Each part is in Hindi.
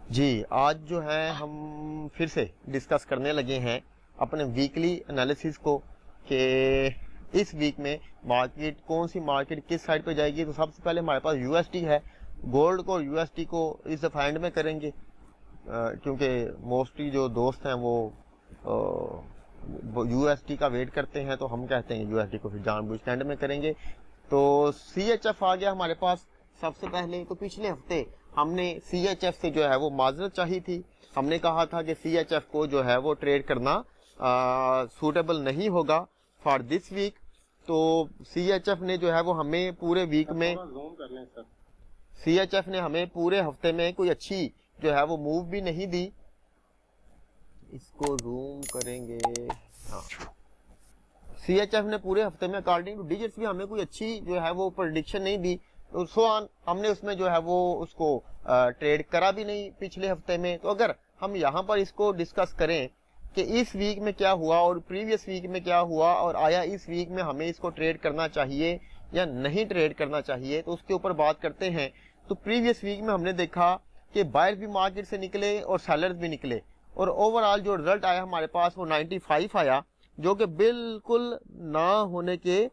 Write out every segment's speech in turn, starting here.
जी, आज जो है हम फिर से डिस्कस करने लगे हैं अपने वीकली एनालिसिस को कि इस वीक में मार्केट कौन सी मार्केट किस साइड पे जाएगी। तो सबसे पहले हमारे पास यूएसटी है। गोल्ड को यूएसटी को इस दफा एंड में करेंगे, क्योंकि मोस्टली जो दोस्त हैं वो यूएसटी का वेट करते हैं, तो हम कहते हैं यूएसटी को फिर जानबूझ के एंड में करेंगे। तो सीएचएफ आ गया हमारे पास सबसे पहले। तो पिछले हफ्ते हमने सीएचएफ से जो है वो माजरत चाही थी। हमने कहा था कि सीएचएफ को जो है वो ट्रेड करना सूटेबल नहीं होगा फॉर दिस वीक। तो सीएचएफ ने जो है वो हमें पूरे वीक में, सीएचएफ ने हमें पूरे हफ्ते में कोई अच्छी जो है वो मूव भी नहीं दी। इसको जूम करेंगे। हाँ, सीएचएफ ने पूरे हफ्ते में अकॉर्डिंग टू डिजिट्स भी हमें कोई अच्छी जो है वो प्रेडिक्शन नहीं दी। तो सो ऑन हमने उसमें जो है वो उसको ट्रेड करा भी नहीं पिछले हफ्ते में। तो अगर हम यहाँ पर इसको डिस्कस करें कि इस वीक में क्या हुआ और प्रीवियस वीक में क्या हुआ और आया इस वीक में हमें इसको ट्रेड करना चाहिए या नहीं ट्रेड करना चाहिए, तो उसके ऊपर बात करते हैं। तो प्रीवियस वीक में हमने देखा कि बायर्स भी मार्केट से निकले और सेलर्स भी निकले, और ओवरऑल जो रिजल्ट आया हमारे पास वो 95 आया, जो कि बिल्कुल ना होने के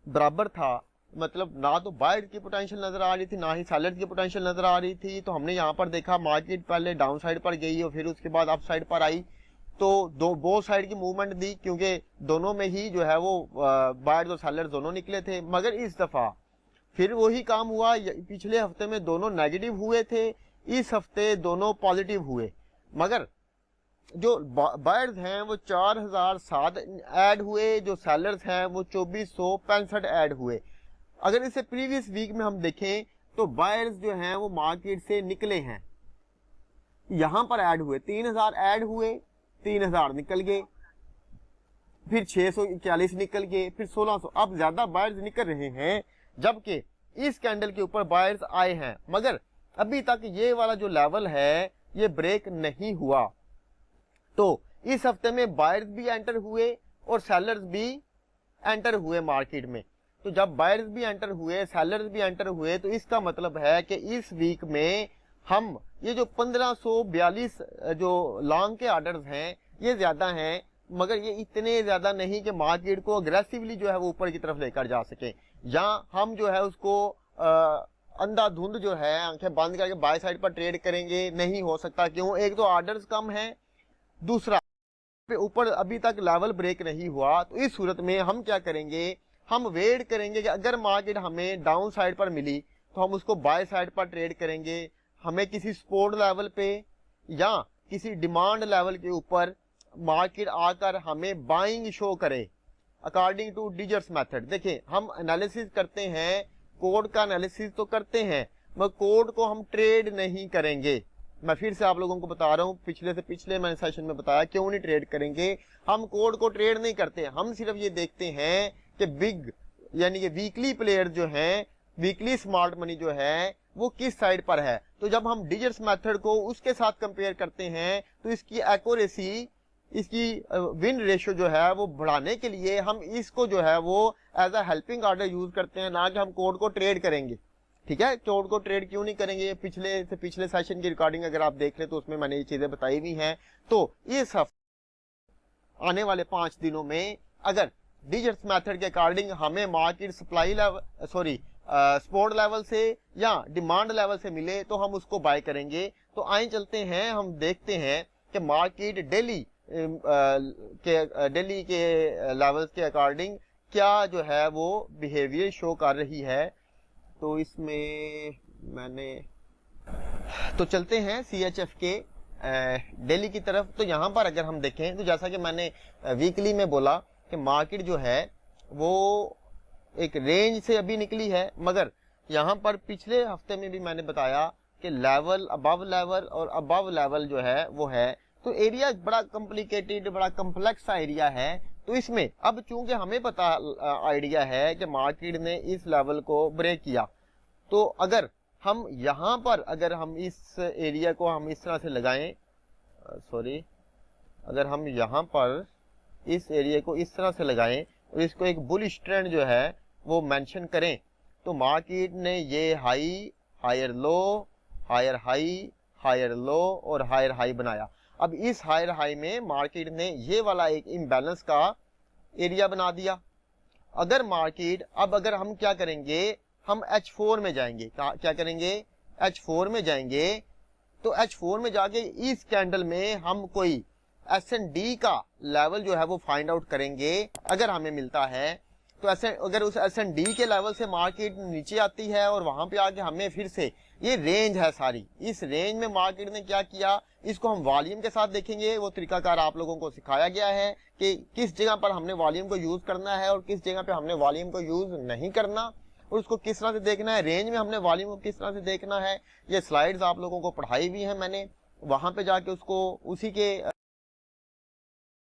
बराबर था। मतलब ना तो बायर की पोटेंशियल नजर आ रही थी, ना ही सेलर की पोटेंशियल नजर आ रही थी। तो हमने यहाँ पर देखा मार्केट पहले डाउन साइड पर गई और फिर उसके बाद अप साइड पर आई। तो बोथ साइड की मूवमेंट दी, क्योंकि दोनों में ही जो है वो बायर और सेलर दोनों निकले थे। मगर इस दफा फिर वही काम हुआ। पिछले हफ्ते में दोनों नेगेटिव हुए थे, इस हफ्ते दोनों पॉजिटिव हुए। मगर जो बायर्स हैं वो 4007 ऐड हुए, जो सेलर्स हैं वो 2465 ऐड हुए। अगर इसे प्रीवियस वीक में हम देखें तो बायर्स जो हैं वो मार्केट से निकले हैं, यहां पर ऐड हुए 3000 ऐड हुए, 3000 निकल गए, फिर 641 निकल गए, फिर 1600। अब ज्यादा बायर्स निकल रहे हैं, जबकि इस कैंडल के ऊपर बायर्स आए हैं। मगर अभी तक ये वाला जो लेवल है ये ब्रेक नहीं हुआ। तो इस हफ्ते में बायर्स भी एंटर हुए और सेलर्स भी एंटर हुए मार्केट में। तो जब बायर्स भी एंटर हुए, सेलर्स भी एंटर हुए, तो इसका मतलब है कि इस वीक में हम ये जो 1542 जो लॉन्ग के ऑर्डर्स हैं ये ज्यादा हैं, मगर ये इतने ज्यादा नहीं कि मार्केट को अग्रेसिवली जो है वो ऊपर की तरफ लेकर जा सके। या हम जो है उसको अंधाधुंध जो है आंखें बंद करके बाय साइड पर ट्रेड करेंगे, नहीं हो सकता। क्यों? एक तो ऑर्डर्स कम है, दूसरा पे ऊपर अभी तक लेवल ब्रेक नहीं हुआ। तो इस सूरत में हम क्या करेंगे, हम वेट करेंगे कि अगर मार्केट हमें डाउन साइड पर मिली तो हम उसको बाय साइड पर ट्रेड करेंगे। हमें किसी सपोर्ट लेवल पे या किसी डिमांड लेवल के ऊपर मार्केट आकर हमें बाइंग शो करे अकॉर्डिंग टू डिजर्स मेथड। देखिए, हम एनालिसिस करते हैं, कोड का एनालिसिस तो करते हैं, मगर कोड को हम ट्रेड नहीं करेंगे। मैं फिर से आप लोगों को बता रहा हूं, पिछले से पिछले मैंने सेशन में बताया क्यों नहीं ट्रेड करेंगे। हम कोड को ट्रेड नहीं करते, हम सिर्फ ये देखते हैं कि बिग यानी कि वीकली प्लेयर जो हैं, वीकली स्मार्ट मनी जो है वो किस साइड पर है। तो जब हम डिजर्स मेथड को उसके साथ कंपेयर करते हैं तो इसकी एक्यूरेसी, इसकी विन रेशियो जो है वो बढ़ाने के लिए हम इसको जो है वो as a helping order use करते हैं, ना कि हम कोड को ट्रेड करेंगे। ठीक है, कोड को ट्रेड क्यों नहीं करेंगे? पिछले सेशन की रिकॉर्डिंग अगर आप देख ले तो उसमें मैंने ये चीजें बताई हुई हैं। तो इस हफ्ते आने वाले 5 दिनों में अगर डिजर्स मेथड के अकॉर्डिंग हमें market supply level support level से या डिमांड लेवल से मिले तो हम उसको बाय करेंगे। तो आए चलते हैं, हम देखते हैं कि मार्केट डेली के लेवल्स के अकॉर्डिंग क्या जो है वो बिहेवियर शो कर रही है। तो इसमें मैंने तो चलते हैं सीएचएफ के दिल्ली की तरफ। तो यहाँ पर अगर हम देखें तो जैसा कि मैंने वीकली में बोला कि मार्केट जो है वो एक रेंज से अभी निकली है, मगर यहाँ पर पिछले हफ्ते में भी मैंने बताया कि लेवल अबव लेवल और अबव लेवल जो है वो है। तो एरिया बड़ा कॉम्प्लिकेटेड, बड़ा कम्प्लेक्स सा एरिया है। तो इसमें अब चूंकि हमें पता आइडिया है कि मार्केट ने इस लेवल को ब्रेक किया, तो अगर हम यहाँ पर अगर हम इस एरिया को हम इस तरह से लगाएं, अगर हम यहाँ पर इस एरिया को इस तरह से लगाएं और इसको एक बुलिश ट्रेंड जो है वो मेंशन करें, तो मार्केट ने ये high, higher low, higher high, higher low और हायर हाई बनाया। अब इस हायर हाई में मार्केट ने ये वाला एक इम्बैलेंस का एरिया बना दिया। अगर मार्केट, अब अगर हम क्या करेंगे, हम H4 में जाएंगे, क्या करेंगे, H4 में जाएंगे। तो H4 में जाके इस कैंडल में हम कोई S&D का लेवल जो है वो फाइंड आउट करेंगे। अगर हमें मिलता है तो ऐसे, अगर उस S&D के लेवल से मार्केट नीचे आती है और वहां पे आके हमें फिर से, ये रेंज है सारी, इस रेंज में मार्केट ने क्या किया, इसको हम वॉल्यूम के साथ देखेंगे। वो तरीकाकार आप लोगों को सिखाया गया है कि किस जगह पर हमने वॉल्यूम को यूज करना है और किस जगह पे हमने वॉल्यूम को यूज नहीं करना, और उसको किस तरह से देखना है। रेंज में हमने वॉल्यूम को किस तरह से देखना है, ये स्लाइड्स आप लोगों को पढ़ाई हुई है मैंने, वहां पे जाके उसको उसी के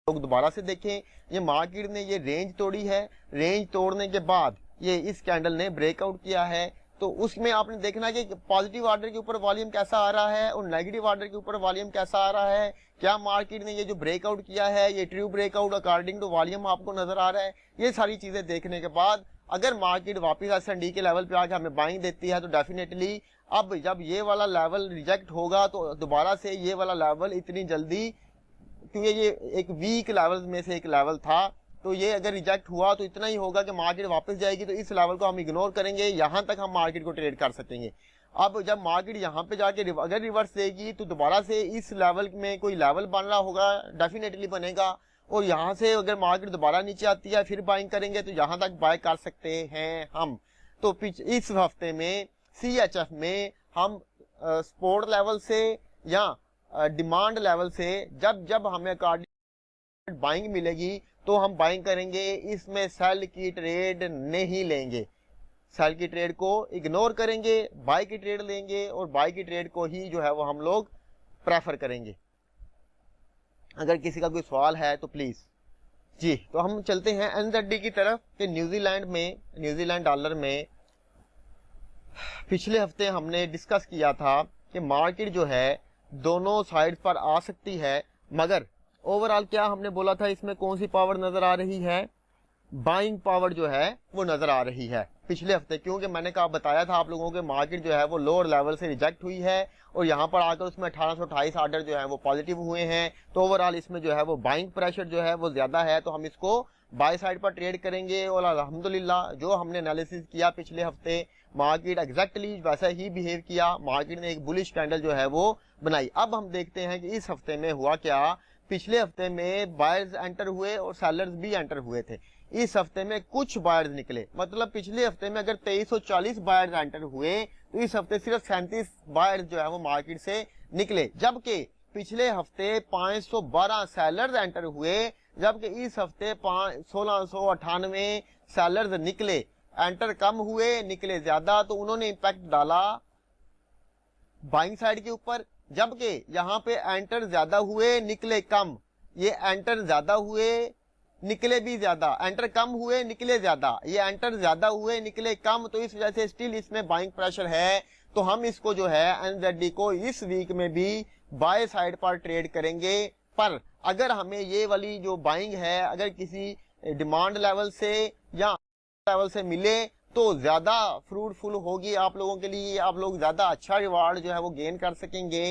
लोग दोबारा से देखें। ये मार्केट ने ये रेंज तोड़ी है, रेंज तोड़ने के बाद ये इस कैंडल ने ब्रेकआउट किया है। तो उसमें आपने देखना कि पॉजिटिव ऑर्डर के ऊपर वॉल्यूम कैसा आ रहा है और नेगेटिव ऑर्डर के ऊपर वॉल्यूम कैसा आ रहा है। क्या मार्केट ने ये जो ब्रेकआउट किया है, ये true breakout according to volume आपको नजर आ रहा है। ये सारी चीजें देखने के बाद अगर मार्केट वापस S&D के लेवल पे आके हमें बाइंग देती है तो डेफिनेटली अब जब ये वाला लेवल रिजेक्ट होगा तो दोबारा से ये वाला लेवल इतनी जल्दी, क्योंकि ये एक वीक लेवल में से एक लेवल था, तो ये अगर रिजेक्ट हुआ तो इतना ही होगा कि मार्केट वापस जाएगी। तो इस लेवल को हम इग्नोर करेंगे, यहां तक हम मार्केट को ट्रेड कर सकेंगे। अब जब मार्केट यहाँ पे जाके अगर रिवर्स देगी तो दोबारा से इस लेवल में कोई लेवल बन रहा होगा, डेफिनेटली बनेगा। और यहाँ से अगर मार्केट दोबारा नीचे आती है फिर बाइंग करेंगे तो यहाँ तक बाय कर सकते हैं हम। तो इस हफ्ते में CHF में हम सपोर्ट लेवल से या डिमांड लेवल से जब हमें बाइंग मिलेगी तो हम बाइंग करेंगे। इसमें सेल की ट्रेड नहीं लेंगे, सेल की ट्रेड को इग्नोर करेंगे, बाय की ट्रेड लेंगे और बाय की ट्रेड को ही जो है वो हम लोग प्रेफर करेंगे। अगर किसी का कोई सवाल है तो प्लीज जी। तो हम चलते हैं NZD की तरफ कि न्यूजीलैंड डॉलर में पिछले हफ्ते हमने डिस्कस किया था कि मार्केट जो है दोनों साइड पर आ सकती है, मगर ओवरऑल क्या हमने बोला था, इसमें कौन सी पावर नजर आ रही है, बाइंग पावर जो है वो नजर आ रही है पिछले हफ्ते। क्योंकि मैंने कहा बताया था आप लोगों के मार्केट जो है वो लोअर लेवल से रिजेक्ट हुई है और यहाँ पर आकर उसमें 1828 ऑर्डर जो है वो पॉजिटिव हुए हैं। तो ओवरऑल इसमें जो है वो बाइंग प्रेशर जो है वो ज्यादा है, तो हम इसको बाय साइड पर ट्रेड करेंगे। और अल्हम्दुलिल्लाह जो हमने एनालिसिस किया पिछले हफ्ते, मार्केट एग्जैक्टली वैसा ही बिहेव किया, मार्केट ने एक बुलिश कैंडल जो है वो बनाई। अब हम देखते हैं कि इस हफ्ते में हुआ क्या। पिछले हफ्ते में बायर्स एंटर हुए और सेलर्स भी एंटर हुए थे। इस हफ्ते में कुछ बायर्स निकले, मतलब पिछले हफ्ते में अगर 2340 बायर्स एंटर हुए तो इस हफ्ते सिर्फ 37 बायर्स जो है वो मार्केट से निकले, जबकि पिछले हफ्ते 512 सेलर्स एंटर हुए, जबकि इस हफ्ते 1698 सेलर्स निकले। एंटर कम हुए, निकले ज्यादा, तो उन्होंने इंपैक्ट डाला बाइंग साइड के ऊपर। जबकि यहाँ पे एंटर ज्यादा हुए, निकले कम, ये एंटर ज्यादा हुए निकले भी ज्यादा, एंटर कम हुए निकले ज्यादा, ये एंटर ज्यादा हुए निकले कम, तो इस वजह से स्टिल इसमें बाइंग प्रेशर है। तो हम इसको जो है NZD को इस वीक में भी बाय साइड पर ट्रेड करेंगे। पर अगर हमें ये वाली जो बाइंग है अगर किसी डिमांड लेवल से या लेवल से मिले तो ज्यादा फ्रूटफुल होगी आप लोगों के लिए, आप लोग ज्यादा अच्छा रिवार्ड जो है वो गेन कर सकेंगे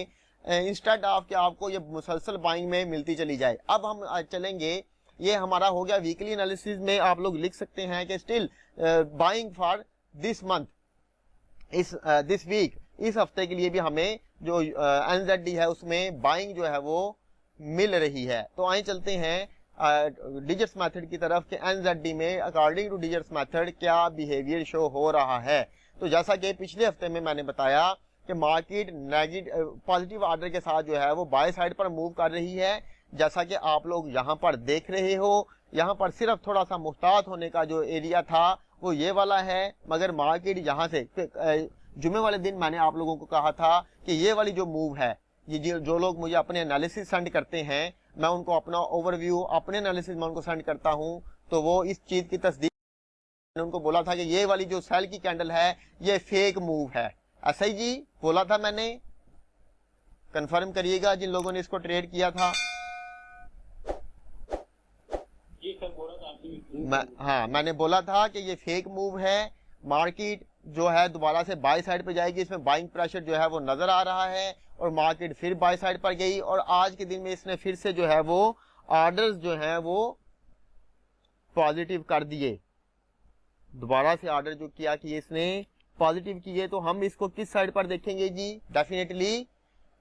इंस्टेड ऑफ कि आपको ये मुसलसल बाइंग में मिलती चली जाए। अब हम चलेंगे, ये हमारा हो गया वीकली एनालिसिस में। आप लोग लिख सकते हैं कि still buying for this month, this week, इस हफ्ते के लिए भी हमें जो NZD है उसमें बाइंग जो है वो मिल रही है। तो आइए चलते हैं डिजिट्स मेथड की तरफ कि NZD में अकॉर्डिंग टू डिजिट्स मेथड क्या बिहेवियर शो हो रहा है। तो जैसा कि पिछले हफ्ते में मैंने बताया कि मार्केट नेगेटिव पॉजिटिव ऑर्डर के साथ जो है वो बाय साइड पर मूव कर रही है, जैसा कि आप लोग यहाँ पर देख रहे हो। यहाँ पर सिर्फ थोड़ा सा मुहतात होने का जो एरिया था वो ये वाला है, मगर मार्केट यहाँ से जुमे वाले दिन मैंने आप लोगों को कहा था कि ये वाली जो मूव है, ये जो लोग मुझे अपने एनालिसिस सेंड करते हैं, मैं उनको अपना ओवरव्यू अपने एनालिसिस में उनको सेंड करता हूं, तो वो इस चीज की तस्दीक, मैंने उनको बोला था कि ये वाली जो सेल की कैंडल है ये फेक मूव है। ऐसा ही जी बोला था मैंने, कंफर्म करिएगा जिन लोगों ने इसको ट्रेड किया था। मैंने बोला था कि ये फेक मूव है, मार्केट जो है दोबारा से बाय साइड पे जाएगी, इसमें बाइंग प्रेशर जो है वो नजर आ रहा है और मार्केट फिर बाय साइड पर गई और आज के दिन में इसने फिर से जो है वो ऑर्डर्स जो है वो पॉजिटिव कर दिए, दोबारा से ऑर्डर जो किया कि इसने पॉजिटिव किए। तो हम इसको किस साइड पर देखेंगे जी, डेफिनेटली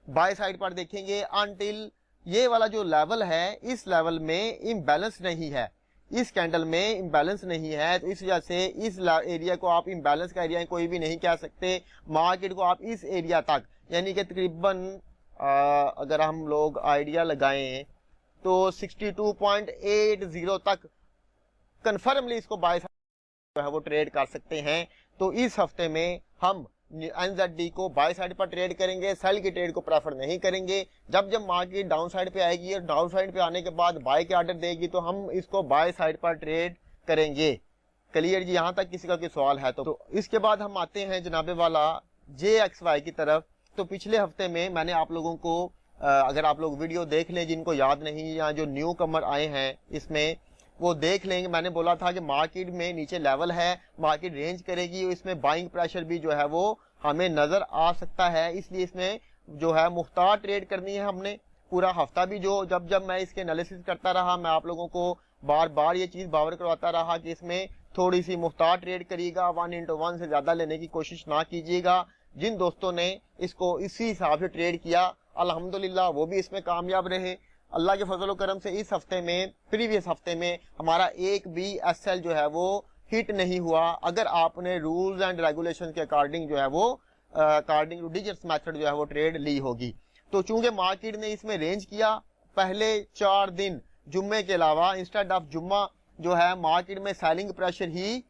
बाय साइड पर देखेंगे अनटिल ये वाला जो लेवल है इस लेवल में इम्बैलेंस नहीं है, इस कैंडल में इम्बैलेंस नहीं है। तो इस वजह से इस एरिया को आप इम्बैलेंस का एरिया कोई भी नहीं कह सकते। मार्केट को आप इस एरिया तक यानी कि तकरीबन अगर हम लोग आइडिया लगाएं तो 62.80 तक कन्फर्मली इसको बाय जो है वो ट्रेड कर सकते हैं। तो इस हफ्ते में हम एनजेडी को बाय साइड पर ट्रेड करेंगे, सेल की ट्रेड को प्रेफर नहीं करेंगे। जब जब मार्केट डाउन साइड पे आएगी और डाउन साइड पे आने के बाद बाय के ऑर्डर देगी तो हम इसको बाय साइड पर ट्रेड करेंगे। क्लियर जी, यहां तक किसी का कोई सवाल है तो इसके बाद हम आते हैं जनाबे वाला JXY की तरफ। तो पिछले हफ्ते में मैंने आप लोगों को अगर आप लोग वीडियो देख लें जिनको याद नहीं या जो न्यू कमर आए हैं इसमें वो देख लेंगे, मैंने बोला था कि मार्केट में नीचे लेवल है, मार्केट रेंज करेगी, इसमें बाइंग प्रेशर भी जो है वो हमें नजर आ सकता है। इसलिए इसमें जो है मुख्तार ट्रेड करनी है हमने। पूरा हफ्ता भी जो जब जब मैं इसके एनालिसिस करता रहा मैं आप लोगों को बार बार ये चीज बावर करवाता रहा कि इसमें थोड़ी सी मुख्तार ट्रेड करिएगा, 1:1 से ज्यादा लेने की कोशिश ना कीजिएगा। जिन दोस्तों ने इसको इसी हिसाब से ट्रेड किया अल्हम्दुलिल्लाह वो भी इसमें कामयाब रहे। अल्लाह के फजल करम से इस हफ्ते में प्रीवियस हफ्ते में हमारा एक भी एसएल जो है वो हिट नहीं हुआ, अगर आपने रूल्स एंड रेगुलेशन के अकॉर्डिंग जो है वो अकॉर्डिंग टू डिजिट्स मेथड जो है वो ट्रेड ली होगी। तो चूंकि मार्केट ने इसमें रेंज किया पहले 4 दिन जुम्मे के अलावा, इंस्टेड ऑफ जुम्मा जो है मार्केट में सेलिंग प्रेशर ही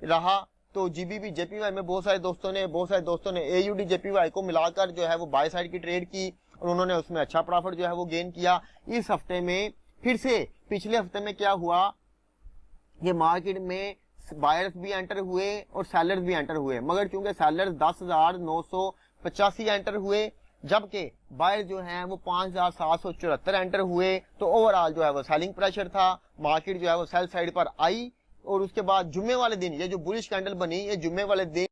रहा। तो जीबीबी जेपीवाई में बहुत सारे दोस्तों ने एयूडी जेपीवाई को मिलाकर जो है वो बाय साइड की ट्रेड की और उन्होंने उसमें अच्छा प्रॉफिट जो है वो गेन किया। इस हफ्ते में फिर से पिछले हफ्ते में क्या हुआ, ये मार्केट में बायर्स भी एंटर हुए और सेलर्स भी एंटर हुए, मगर चूंकि सेलर्स 10,985 एंटर हुए जबकि बायर जो है वो 5,774 एंटर हुए। तो ओवरऑल जो है वो सेलिंग प्रेशर था, मार्केट जो है वो सेल साइड पर आई। और उसके बाद जुम्मे वाले दिन ये जो बुलिश कैंडल बनी, ये जुम्मे वाले दिन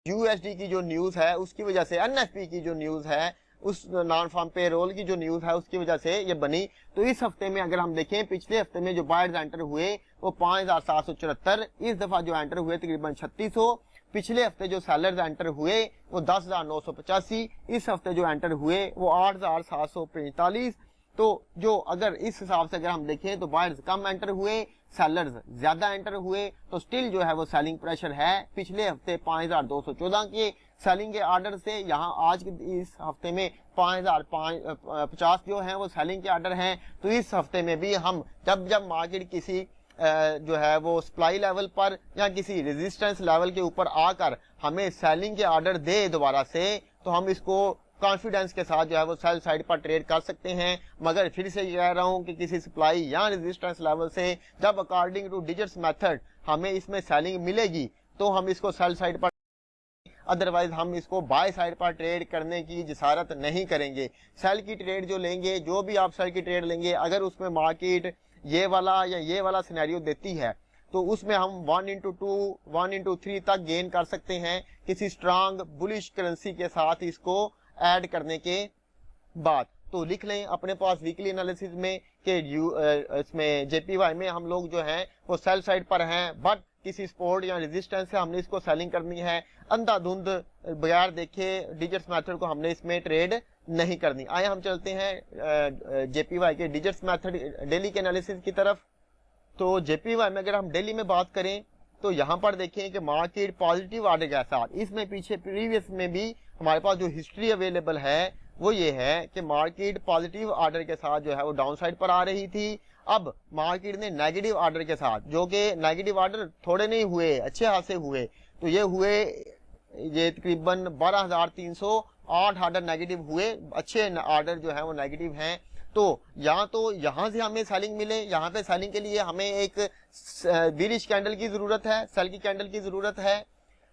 यूएसडी की जो न्यूज है उसकी वजह से, एनएफपी की जो न्यूज है उस नॉन फार्म पेरोल की जो न्यूज है उसकी वजह से ये बनी। तो इस हफ्ते में अगर हम देखें पिछले हफ्ते में जो बायर्स एंटर हुए वो 5,774, इस दफा जो एंटर हुए तकरीबन 3600। पिछले हफ्ते जो सेलर्स एंटर हुए वो 10,985, इस हफ्ते जो एंटर हुए वो 8,745। तो जो अगर इस हिसाब से अगर हम देखें तो बायर्स कम एंटर हुए, सेलर्स ज्यादा एंटर हुए, तो स्टिल जो है वो सेलिंग प्रेशर है। पिछले हफ्ते 5,214 के सेलिंग के ऑर्डर से यहाँ आज के इस हफ्ते में 5,050 जो है वो सेलिंग के ऑर्डर हैं। तो इस हफ्ते में भी हम जब जब मार्केट किसी जो है वो सप्लाई लेवल पर या किसी रेजिस्टेंस लेवल के ऊपर आकर हमें सेलिंग के ऑर्डर दे दोबारा से, तो हम इसको कॉन्फिडेंस के साथ जो है वो सेल साइड पर ट्रेड कर सकते हैं। मगर फिर से कह रहा हूं कि किसी सप्लाई या रेजिस्टेंस लेवल से जब अकॉर्डिंग टू डिजिट्स मेथड हमें इसमें सेलिंग मिलेगी तो हम इसको सेल साइड पर, अदरवाइज हम इसको बाय साइड पर ट्रेड करने की जिसारत नहीं करेंगे। सेल की ट्रेड जो लेंगे, जो भी आप सेल की ट्रेड लेंगे, अगर उसमें मार्केट ये वाला या ये वाला सिनेरियो देती है तो उसमें हम 1:2, 1:3 तक गेन कर सकते हैं किसी स्ट्रांग बुलिश करेंसी के साथ इसको ऐड करने के बाद। तो लिख लें अपने पास वीकली एनालिसिस में कि इसमें जेपीवाई में हम लोग जो हैं वो सेल साइड पर हैं, बट किसी सपोर्ट या रेजिस्टेंस से हमने इसको सेलिंग करनी है। अंधाधुंध बगैर देखे डिजिट्स मेथड को हमने इसमें ट्रेड नहीं करनी। आए हम चलते हैं जेपीवाई के डिजिट्स मेथड डेली के एनालिसिस की तरफ। तो जेपीवाई में अगर हम डेली में बात करें तो यहाँ पर देखें कि मार्केट पॉजिटिव ऑर्डर के साथ, इसमें पीछे प्रीवियस में भी हमारे पास जो हिस्ट्री अवेलेबल है वो ये है कि मार्केट पॉजिटिव ऑर्डर के साथ जो है वो डाउन साइड पर आ रही थी। अब मार्केट ने नेगेटिव ऑर्डर के साथ, जो कि नेगेटिव ऑर्डर थोड़े नहीं हुए, अच्छे खासे हुए, तो ये हुए ये तकरीबन 12,308 ऑर्डर नेगेटिव हुए, अच्छे ऑर्डर जो है वो नेगेटिव हैं। तो यहाँ से हमें सेलिंग मिले, यहाँ पे सेलिंग के लिए हमें एक बिरिश कैंडल की जरूरत है, सेल की कैंडल की जरूरत है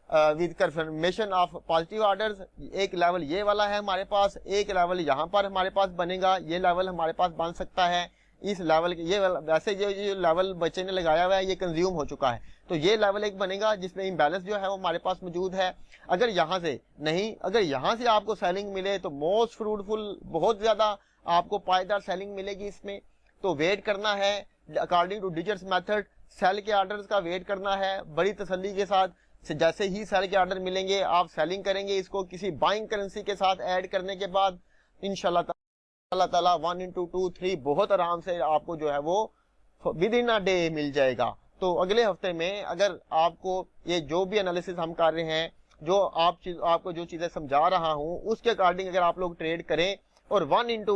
with confirmation of positive orders. एक लेवल ये वाला है हमारे पास, एक लेवल यहाँ पर हमारे पास बनेगा, ये लेवल हमारे पास बन सकता है। इस लेवल के, ये वैसे जो लेवल बच्चे ने लगाया हुआ है ये कंज्यूम हो चुका है, तो ये लेवल एक बनेगा जिसमें इम्बैलेंस जो है वो हमारे पास मौजूद है। अगर यहाँ से नहीं, अगर यहाँ से आपको सेलिंग मिले तो मोस्ट फ्रूटफुल, बहुत ज्यादा आपको पायदार सेलिंग मिलेगी इसमें। तो वेट करना है according to digits method, sell के ऑर्डर्स का वेट करना है बड़ी तसल्ली के साथ। जैसे ही सेल के ऑर्डर मिलेंगे आप सेलिंग करेंगे, इसको किसी बाइंग करेंसी के साथ ऐड करने के बाद इंशाल्लाह ताला 1 into 2 3 बहुत आराम से आपको जो है वो with in a day meal जाएगा। तो अगले हफ्ते में अगर आपको ये जो भी एनालिसिस हम कर रहे हैं, जो आपको जो चीजें समझा रहा हूं उसके अकॉर्डिंग अगर आप लोग ट्रेड करें और 1 into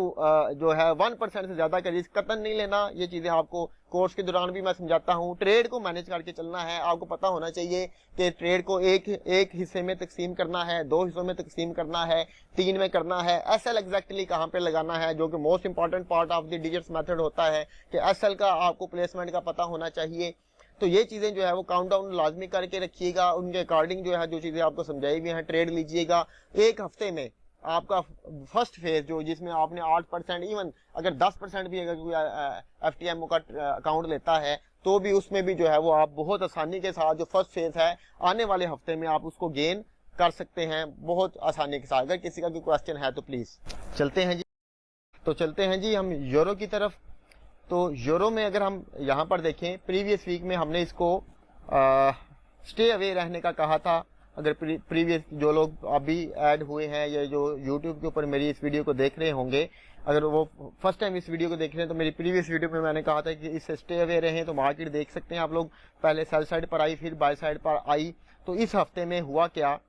जो है 1% से ज्यादा का रिस्क कतन नहीं लेना। ये चीजें आपको कोर्स के दौरान भी मैं समझाता हूँ। ट्रेड को मैनेज करके चलना है, आपको पता होना चाहिए कि ट्रेड को एक हिस्से में तकसीम करना है, 2 हिस्सों में तकसीम करना है, 3 में करना है। एसएल एग्जैक्टली कहाँ पे लगाना है, जो कि most important part of the digits method होता है कि एसएल का आपको प्लेसमेंट का पता होना चाहिए। तो ये चीजें जो है वो काउंट डाउन लाजमी करके रखिएगा, उनके अकॉर्डिंग जो है जो चीजें आपको समझाई हुई हैं ट्रेड लीजिएगा। एक हफ्ते में आपका फर्स्ट फेज जो जिसमें आपने 8%, इवन अगर 10% भी अगर कोई एफटीएमओ का अकाउंट लेता है तो भी उसमें भी जो है वो आप बहुत आसानी के साथ जो फर्स्ट फेज है आने वाले हफ्ते में आप उसको गेन कर सकते हैं बहुत आसानी के साथ। अगर किसी का कोई क्वेश्चन है तो प्लीज चलते हैं जी। तो चलते हैं जी हम यूरो की तरफ। तो यूरो में अगर हम यहाँ पर देखें, प्रीवियस वीक में हमने इसको स्टे अवे रहने का कहा था। अगर प्रीवियस जो लोग अभी ऐड हुए हैं या जो यूट्यूब के ऊपर मेरी इस वीडियो को देख रहे होंगे, अगर वो फर्स्ट टाइम इस वीडियो को देख रहे हैं तो मेरी प्रीवियस वीडियो में मैंने कहा था कि इससे स्टे अवे रहें। तो मार्केट देख सकते हैं आप लोग, पहले सेल साइड पर आई फिर बाय साइड पर आई। तो इस हफ्ते में हुआ क्या,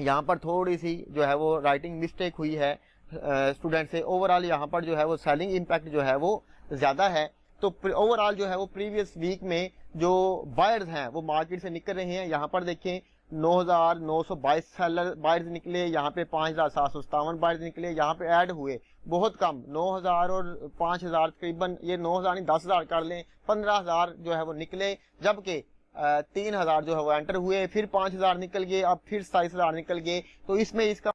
यहाँ पर थोड़ी सी जो है वो राइटिंग मिस्टेक हुई है स्टूडेंट से। ओवरऑल यहाँ पर जो है वो सेलिंग इम्पैक्ट जो है वो ज्यादा है। तो ओवरऑल जो है वो प्रीवियस वीक में जो बायर्स हैं वो मार्केट से निकल रहे हैं। यहाँ पर देखें 9,922 सेलर बायर्स निकले, यहाँ पे 5,757 बायर्स निकले, यहाँ पे ऐड हुए बहुत कम 9,000 और 5,000 तकरीबन, ये 9,000 नहीं 10,000 कर लें, 15,000 जो है वो निकले, जबकि 3,000 जो है वो एंटर हुए, फिर 5,000 निकल गए, अब फिर 27,000 निकल गए। तो इसमें इसका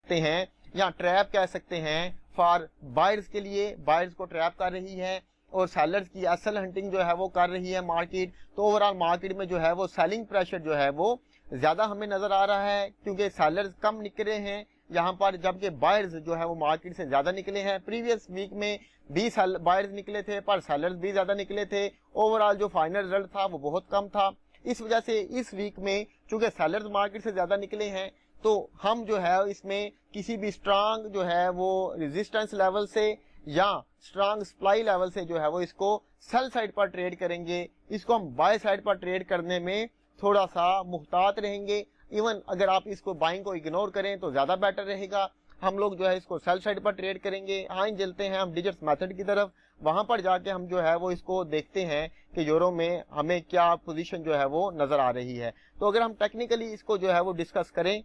हैं या ट्रैप कह सकते हैं फॉर बायर्स के लिए, बायर्स को ट्रैप कर रही है और सेलर्स की एसएल हंटिंग जो है वो कर रही है मार्केट। तो ओवरऑल मार्केट में जो है वो सेलिंग प्रेशर जो है वो ज्यादा हमें नजर आ रहा है क्योंकि सेलर्स कम निकले हैं यहाँ पर, जबकि बायर्स जो है वो मार्केट से ज्यादा निकले हैं। प्रीवियस वीक में 20 बायर्स निकले थे पर सेलर्स भी ज्यादा निकले थे। ओवरऑल जो फाइनल रिजल्ट था वो बहुत कम था। इस वजह से इस वीक में चूंकि सेलर्स मार्केट से ज्यादा निकले हैं तो हम जो है इसमें किसी भी स्ट्रांग जो है वो रेजिस्टेंस लेवल से या स्ट्रांग सप्लाई लेवल से जो है वो इसको सेल साइड पर ट्रेड करेंगे। इसको हम बाय साइड पर ट्रेड करने में थोड़ा सा मुहतात रहेंगे। इवन अगर आप इसको बाइंग को इग्नोर करें तो ज्यादा बेटर रहेगा। हम लोग जो है इसको सेल साइड पर ट्रेड करेंगे। हाँ, चलते हैं हम डिजिट्स मेथड की तरफ, वहां पर जाके हम जो है वो इसको देखते हैं कि यूरो में हमें क्या पोजीशन जो है वो नजर आ रही है। तो अगर हम टेक्निकली इसको जो है वो डिस्कस करें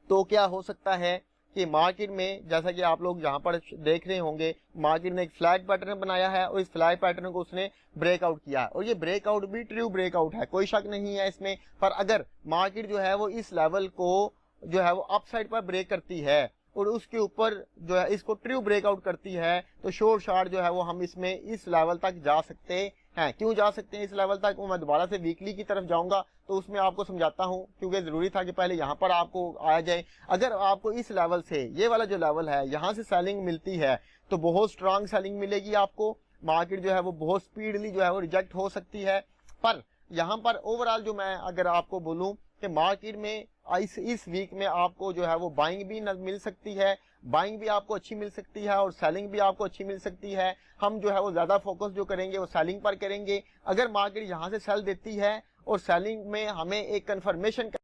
तो क्या हो सकता है कि मार्केट में जैसा कि आप लोग यहाँ पर देख रहे होंगे, मार्केट ने एक फ्लैग पैटर्न बनाया है और इस फ्लैग पैटर्न को उसने ब्रेकआउट किया है और ये ब्रेकआउट भी ट्रू ब्रेकआउट है, कोई शक नहीं है इसमें। पर अगर मार्केट जो है वो इस लेवल को जो है वो अपसाइड पर ब्रेक करती है और उसके ऊपर जो है इसको ट्रू ब्रेकआउट करती है तो शॉर्ट शॉट जो है वो हम इसमें इस लेवल तक जा सकते हैं। क्यों जा सकते हैं इस लेवल तक, वो मैं दोबारा से वीकली की तरफ जाऊंगा तो उसमें आपको समझाता हूं, क्योंकि जरूरी था कि पहले यहाँ पर आपको आया जाए। अगर आपको इस लेवल से, ये वाला जो लेवल है, यहाँ से सेलिंग मिलती है तो बहुत स्ट्रांग सेलिंग मिलेगी आपको। मार्केट जो है वो बहुत स्पीडली जो है वो रिजेक्ट हो सकती है। पर यहाँ पर ओवरऑल जो मैं अगर आपको बोलूं कि मार्केट में इस वीक में आपको जो है वो बाइंग भी मिल सकती है, बाइंग भी आपको अच्छी मिल सकती है और सेलिंग भी आपको अच्छी मिल सकती है। हम जो है वो ज्यादा फोकस जो करेंगे वो सेलिंग पर करेंगे। अगर मार्केट यहाँ से सेल देती है और सेलिंग में हमें एक कंफर्मेशन की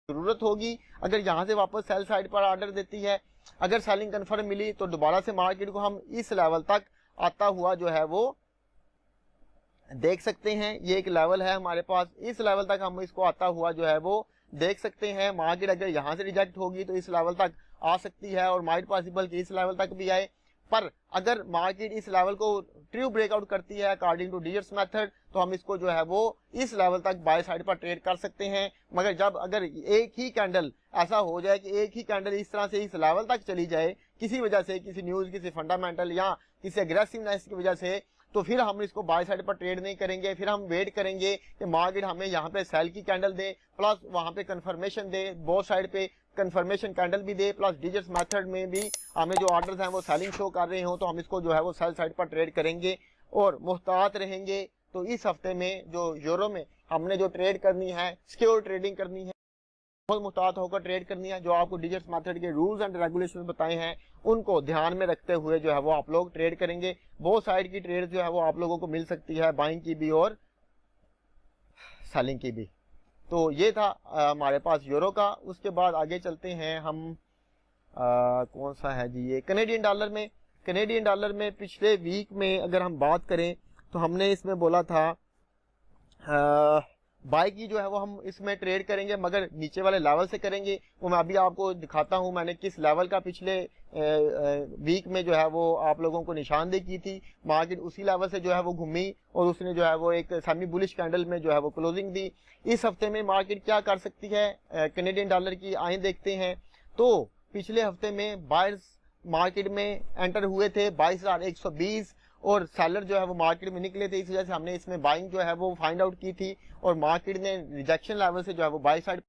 जरूरत होगी, अगर यहाँ से वापस सेल साइड पर ऑर्डर देती है, अगर सेलिंग कंफर्म मिली तो दोबारा से मार्केट को हम इस लेवल तक आता हुआ जो है वो देख सकते हैं। ये एक लेवल है हमारे पास, इस लेवल तक हम इसको आता हुआ जो है वो देख सकते हैं। मार्केट अगर यहाँ से रिजेक्ट होगी तो इस लेवल तक आ सकती है और माइट पॉसिबल कि इस लेवल तक भी आए। पर अगर मार्केट इस लेवल को ट्रू ब्रेकआउट करती है अकॉर्डिंग टू डिजर्स मेथड, तो हम इसको जो है वो इस लेवल तक बाय साइड पर ट्रेड कर सकते हैं। मगर जब अगर एक ही कैंडल ऐसा हो जाए कि एक ही कैंडल इस तरह से इस लेवल तक चली जाए किसी वजह से, किसी न्यूज, किसी फंडामेंटल या किसी एग्रेसिवनेस की वजह से, तो फिर हम इसको बाय साइड पर ट्रेड नहीं करेंगे। फिर हम वेट करेंगे कि मार्केट हमें यहाँ पे सेल की कैंडल दे, प्लस वहां पे कंफर्मेशन दे, बोथ साइड पे कंफर्मेशन कैंडल भी दे, प्लस डिजर्स मेथड में भी हमें जो ऑर्डर्स हैं वो सेलिंग शो कर रहे हो, तो हम इसको जो है वो सेल साइड पर ट्रेड करेंगे और मुहतात रहेंगे। तो इस हफ्ते में जो यूरो में हमने जो ट्रेड करनी है, सिक्योर ट्रेडिंग करनी है, बहुत मुहतात होकर ट्रेड करनी है। जो आपको डिजर्स मेथड के रूल्स एंड रेगुलेशंस बताए हैं उनको ध्यान में रखते हुए जो है वो आप लोग ट्रेड करेंगे। बहुत साइड की ट्रेड जो है वो आप लोगों को मिल सकती है, बाइंग की भी और सेलिंग की भी। तो ये था हमारे पास यूरो का। उसके बाद आगे चलते हैं हम कौन सा है जी, ये कनेडियन डॉलर में। कनेडियन डॉलर में पिछले वीक में अगर हम बात करें तो हमने इसमें बोला था बाय की जो है वो हम इसमें ट्रेड करेंगे, मगर नीचे वाले लेवल से करेंगे। वो मैं अभी आपको दिखाता हूं मैंने किस लेवल का पिछले वीक में जो है वो आप लोगों को निशानदेही की थी। मार्केट उसी लेवल से जो है वो घूमी और उसने जो है वो एक सेमी बुलिश कैंडल में जो है वो क्लोजिंग दी। इस हफ्ते में मार्केट क्या कर सकती है कनेडियन डॉलर की, आए देखते हैं। तो पिछले हफ्ते में बायर्स मार्केट में एंटर हुए थे 22,120 और सेलर जो है वो मार्केट में निकले थे। इस वजह से हमने इसमें बाइंग जो है वो फाइंड आउट की थी और मार्केट ने रिजेक्शन लेवल से जो है वो बाई साइड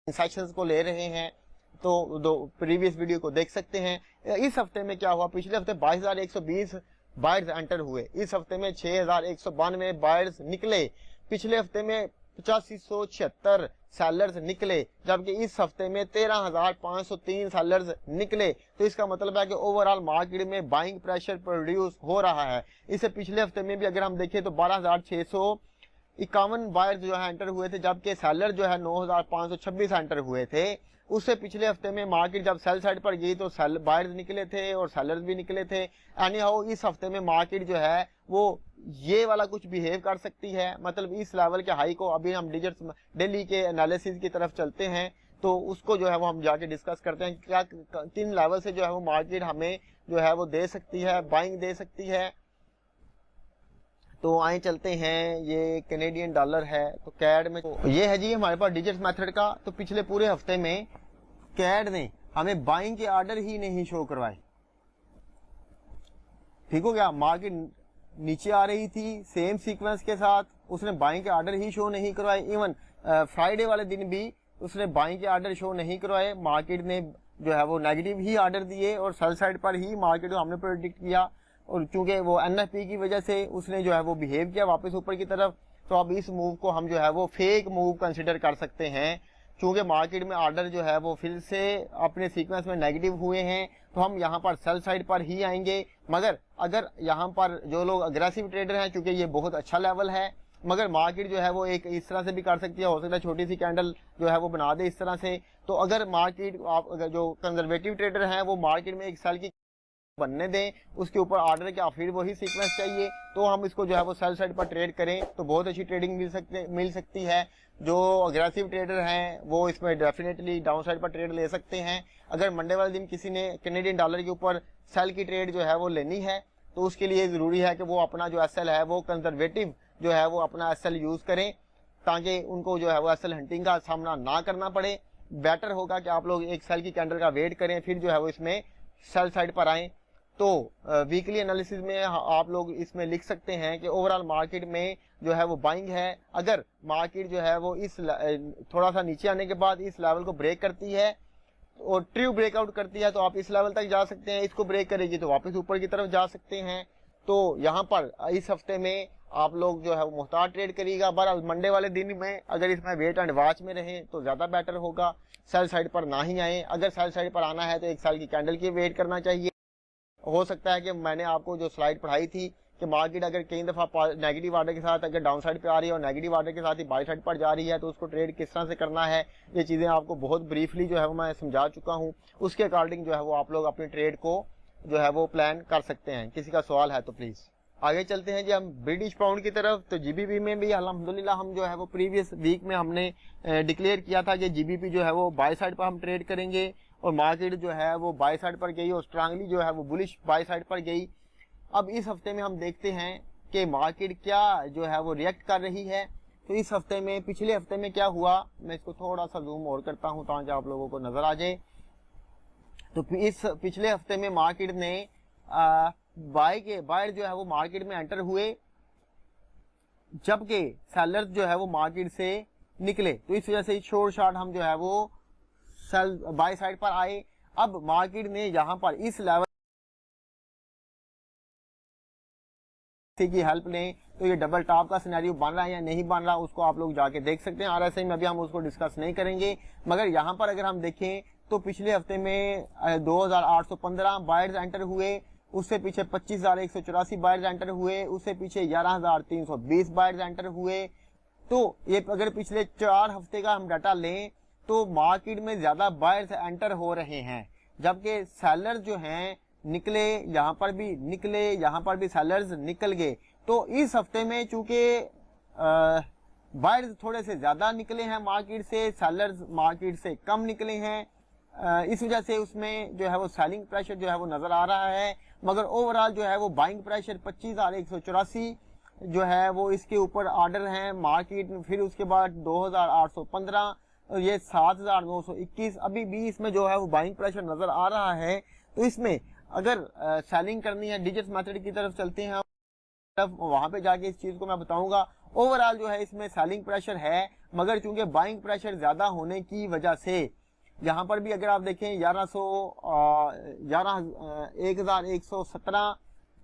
सेक्शंस को ले रहे हैं। तो दो प्रीवियस वीडियो को देख सकते हैं। इस हफ्ते में क्या हुआ, पिछले हफ्ते 22,120 बायर्स एंटर हुए, इस हफ्ते में 6,192 बायर्स निकले, पिछले हफ्ते में 8576 सेलर्स निकले, जबकि इस हफ्ते में 13,503 सेलर्स निकले। तो इसका मतलब है कि ओवरऑल मार्केट में बाइंग प्रेशर प्रोड्यूस हो रहा है। इससे पिछले हफ्ते में भी अगर हम देखें तो 12,651 बायर्स जो है एंटर हुए थे, जबकि सेलर जो है 9,526 एंटर हुए थे। उससे पिछले हफ्ते में मार्केट जब सेल साइड पर गई तो सेल बायर्स निकले थे और सेलर्स भी निकले थे। एनी हाउ इस हफ्ते में मार्केट जो है वो ये वाला कुछ बिहेव कर सकती है, मतलब इस लेवल के हाई को अभी हम डिजर्स डेली के एनालिसिस की तरफ चलते हैं तो उसको जो है वो हम जाके डिस्कस करते हैं क्या किन लेवल से जो है वो मार्केट हमें जो है वो दे सकती है, बाइंग दे सकती है। तो आए चलते हैं, ये कैनेडियन डॉलर है तो कैड में तो ये है जी हमारे पास डिजर्स मेथड का। तो पिछले पूरे हफ्ते में कैड ने हमें बाइंग के ऑर्डर ही नहीं शो करवाए, ठीक हो गया। मार्केट नीचे आ रही थी सेम सीक्वेंस के साथ, उसने बाइंग के ऑर्डर ही शो नहीं करवाए। इवन फ्राइडे वाले दिन भी उसने बाइंग के ऑर्डर शो नहीं करवाए, मार्केट ने जो है वो नेगेटिव ही ऑर्डर दिए और सेल साइड पर ही मार्केट को हमने प्रेडिक्ट किया। और चूंकि वो एनएफपी की वजह से उसने जो है वो बिहेव किया वापस ऊपर की तरफ, तो अब इस मूव को हम जो है वो फेक मूव कंसिडर कर सकते हैं। चूंकि मार्केट में ऑर्डर जो है वो फिर से अपने सीक्वेंस में नेगेटिव हुए हैं तो हम यहाँ पर सेल साइड पर ही आएंगे। मगर अगर यहाँ पर जो लोग अग्रेसिव ट्रेडर हैं, चूंकि ये बहुत अच्छा लेवल है, मगर मार्केट जो है वो एक इस तरह से भी कर सकती है, हो सकता है छोटी सी कैंडल जो है वो बना दे इस तरह से। तो अगर मार्केट आप अगर जो कंजर्वेटिव ट्रेडर हैं वो मार्केट में एक सेल की बनने दें, उसके ऊपर ऑर्डर का फिर वही सीक्वेंस चाहिए, तो हम इसको जो है वो सेल साइड पर ट्रेड करें तो बहुत अच्छी ट्रेडिंग मिल सकती है। जो अग्रेसिव ट्रेडर हैं वो इसमें डेफिनेटली डाउन साइड पर ट्रेड ले सकते हैं। अगर मंडे वाले दिन किसी ने कैनेडियन डॉलर के ऊपर सेल की ट्रेड जो है वो लेनी है तो उसके लिए जरूरी है कि वो अपना जो एसएल है वो कंजर्वेटिव जो है वो अपना एसएल यूज करें, ताकि उनको जो है वो एसएल हंटिंग का सामना ना करना पड़े। बेटर होगा कि आप लोग एक सेल की कैंडल का वेट करें फिर जो है वो इसमें सेल साइड पर आए। तो वीकली एनालिसिस में आप लोग इसमें लिख सकते हैं कि ओवरऑल मार्केट में जो है वो बाइंग है। अगर मार्केट जो है वो इस थोड़ा सा नीचे आने के बाद इस लेवल को ब्रेक करती है और ट्रू ब्रेकआउट करती है तो आप इस लेवल तक जा सकते हैं, इसको ब्रेक करेगी तो वापस ऊपर की तरफ जा सकते हैं। तो यहाँ पर इस हफ्ते में आप लोग जो है वो मुहतात ट्रेड करिएगा। बहरहाल मंडे वाले दिन में अगर इसमें वेट एंड वॉच में रहें तो ज्यादा बेटर होगा, सेल साइड पर ना ही आए। अगर सेल साइड पर आना है तो एक साल की कैंडल की वेट करना चाहिए। हो सकता है कि मैंने आपको जो स्लाइड पढ़ाई थी कि मार्केट अगर कई दफा नेगेटिव ऑर्डर के साथ अगर डाउन साइड पे आ रही है और नेगेटिव ऑर्डर के साथ ही बाई साइड पर जा रही है तो उसको ट्रेड किस तरह से करना है, ये चीजें आपको बहुत ब्रीफली जो है वो मैं समझा चुका हूँ। उसके अकॉर्डिंग जो है वो आप लोग अपनी ट्रेड को जो है वो प्लान कर सकते हैं। किसी का सवाल है तो प्लीज। आगे चलते हैं जी हम ब्रिटिश पाउंड की तरफ। तो जीबीपी में भी अल्हम्दुलिल्लाह हम जो है वो प्रीवियस वीक में हमने डिक्लेयर किया था कि जीबीपी जो है वो बाय साइड पर हम ट्रेड करेंगे, और मार्केट जो है वो बाय साइड पर गई और स्ट्रांगली जो है वो बुलिश बाय साइड पर गई। अब इस हफ्ते में हम देखते हैं कि मार्केट क्या जो है वो रिएक्ट कर रही है। तो इस हफ्ते में, पिछले हफ्ते में क्या हुआ, मैं इसको थोड़ा सा जूम और करता हूं ताकि आप लोगों को नजर आ जाए। तो इस पिछले हफ्ते में मार्केट ने बायर जो है वो मार्केट में एंटर हुए, जबकि सेलर्स जो है वो मार्केट से निकले। तो इस वजह से शॉर्ट शॉट हम जो है वो सेल बाय साइड पर आए। अब मार्केट ने यहां पर इस लेवल की हेल्प लें तो ये डबल टॉप का सिनेरियो बन रहा है या नहीं बन रहा, उसको आप लोग जाके देख सकते हैं। आरएसआई में अभी हम उसको डिस्कस नहीं करेंगे, मगर यहाँ पर अगर हम देखें तो पिछले हफ्ते में 2815 बायर्स एंटर हुए, उससे पीछे 25,184 बायर्स एंटर हुए, उससे पीछे 11,320 बायर्स एंटर हुए। तो ये अगर पिछले 4 हफ्ते का हम डाटा लें तो मार्केट में ज्यादा बायर्स एंटर हो रहे हैं, जबकि सेलर जो हैं निकले, यहाँ पर भी निकले, यहाँ पर भी सेलर्स निकल गए। तो इस हफ्ते में चूंकि बायर्स थोड़े से ज्यादा निकले हैं मार्केट से, सेलर्स मार्केट से कम निकले हैं, इस वजह से उसमें जो है वो सेलिंग प्रेशर जो है वो नजर आ रहा है। मगर ओवरऑल जो है वो बाइंग प्रेशर 25,184 जो है वो इसके ऊपर ऑर्डर है मार्केट में। फिर उसके बाद 2,815 और ये 7,921 अभी भी इसमें जो है वो बाइंग प्रेशर नजर आ रहा है। तो इसमें अगर सेलिंग करनी है, डिजिट्स मेथड की तरफ चलते हैं, वहां पे जाके इस चीज को मैं बताऊंगा। ओवरऑल जो है इसमें सेलिंग प्रेशर है, मगर चूंकि बाइंग प्रेशर ज्यादा होने की वजह से यहाँ पर भी अगर आप देखें 11,117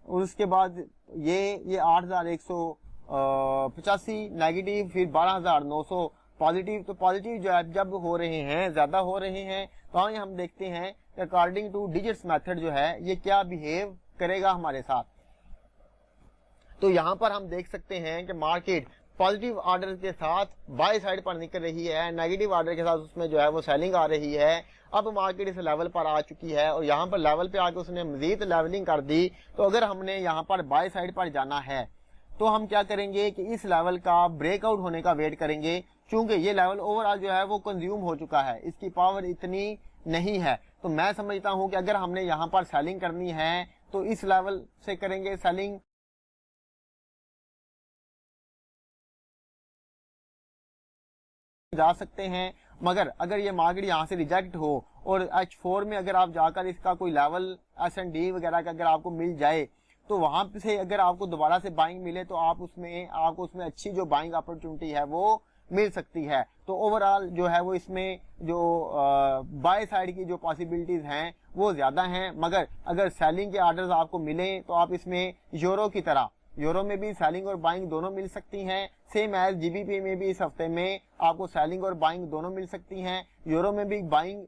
और उसके बाद ये 8,185 नेगेटिव, फिर 12,900 पॉजिटिव। तो पॉजिटिव जो है जब हो रहे हैं, ज्यादा हो रहे हैं, तो हम देखते हैं कि अकॉर्डिंग टू डिजिट्स मेथड जो है ये क्या बिहेव करेगा हमारे साथ। तो यहाँ पर हम देख सकते हैं कि मार्केट पॉजिटिव ऑर्डर के साथ बाय साइड पर निकल रही है, नेगेटिव ऑर्डर के साथ उसमें जो है वो सेलिंग आ रही है। अब मार्केट इस लेवल पर आ चुकी है और यहाँ पर लेवल पे आके उसने मजीद लेवलिंग कर दी। तो अगर हमने यहाँ पर बाय साइड पर जाना है तो हम क्या करेंगे कि इस लेवल का ब्रेकआउट होने का वेट करेंगे, क्योंकि ये लेवल ओवरऑल जो है वो कंज्यूम हो चुका है, इसकी पावर इतनी नहीं है। तो मैं समझता हूं कि अगर हमने यहाँ पर सेलिंग करनी है तो इस लेवल से करेंगे सेलिंग। जा सकते हैं, मगर अगर ये मार्केट यहाँ से रिजेक्ट हो और H4 में अगर आप जाकर इसका कोई लेवल S&D वगैरह का अगर आपको मिल जाए तो वहां से अगर आपको दोबारा से बाइंग मिले तो आपको उसमें अच्छी जो बाइंग अपॉर्चुनिटी है वो मिल सकती है। तो ओवरऑल जो है वो इसमें जो बाय साइड की जो पॉसिबिलिटीज हैं वो ज्यादा हैं, मगर अगर सेलिंग के ऑर्डर्स आपको मिले तो आप इसमें यूरो की तरह, यूरो में भी सेलिंग और बाइंग दोनों मिल सकती हैं। सेम एज जीबीपी में भी इस हफ्ते में आपको सेलिंग और बाइंग दोनों मिल सकती हैं। यूरो में भी बाइंग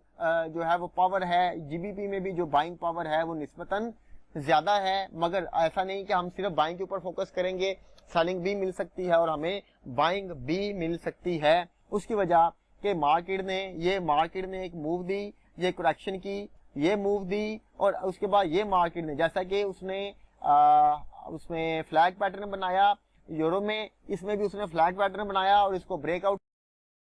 जो है वो पावर है, जीबीपी में भी जो बाइंग पावर है वो निस्बतन ज्यादा है, मगर ऐसा नहीं कि हम सिर्फ बाइंग के ऊपर फोकस करेंगे, सेलिंग भी मिल सकती है और हमें बाइंग भी मिल सकती है। उसकी वजह कि मार्केट ने एक मूव दी, ये करेक्शन की, ये मूव दी, और उसके बाद ये मार्केट ने जैसा कि उसमें फ्लैग पैटर्न बनाया यूरो में, इसमें भी उसने फ्लैग पैटर्न बनाया और इसको ब्रेकआउट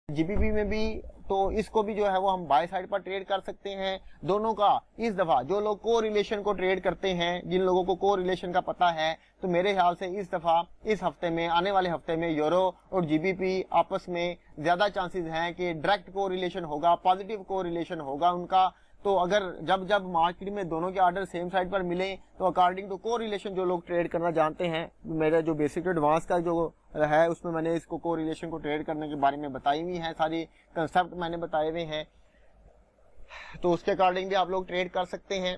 जीबीपी में भी, तो इसको भी जो है वो हम बाय साइड पर ट्रेड कर सकते हैं। दोनों का इस दफा जो लोग को रिलेशन को ट्रेड करते हैं, जिन लोगों को को रिलेशन का पता है, तो मेरे ख्याल से इस दफा इस हफ्ते में, आने वाले हफ्ते में यूरो और जीबीपी आपस में ज्यादा चांसेस हैं कि डायरेक्ट को रिलेशन होगा, पॉजिटिव को रिलेशन होगा उनका। तो अगर जब मार्केट में दोनों के ऑर्डर सेम साइड पर मिले तो अकॉर्डिंग टू को रिलेशन जो लोग ट्रेड करना जानते हैं, मेरा जो बेसिक एडवांस का जो है उसमें मैंने इसको को रिलेशन को ट्रेड करने के बारे में बताई हुई है, सारी कंसेप्ट मैंने बताए हुए हैं, तो उसके अकॉर्डिंग भी आप लोग ट्रेड कर सकते हैं।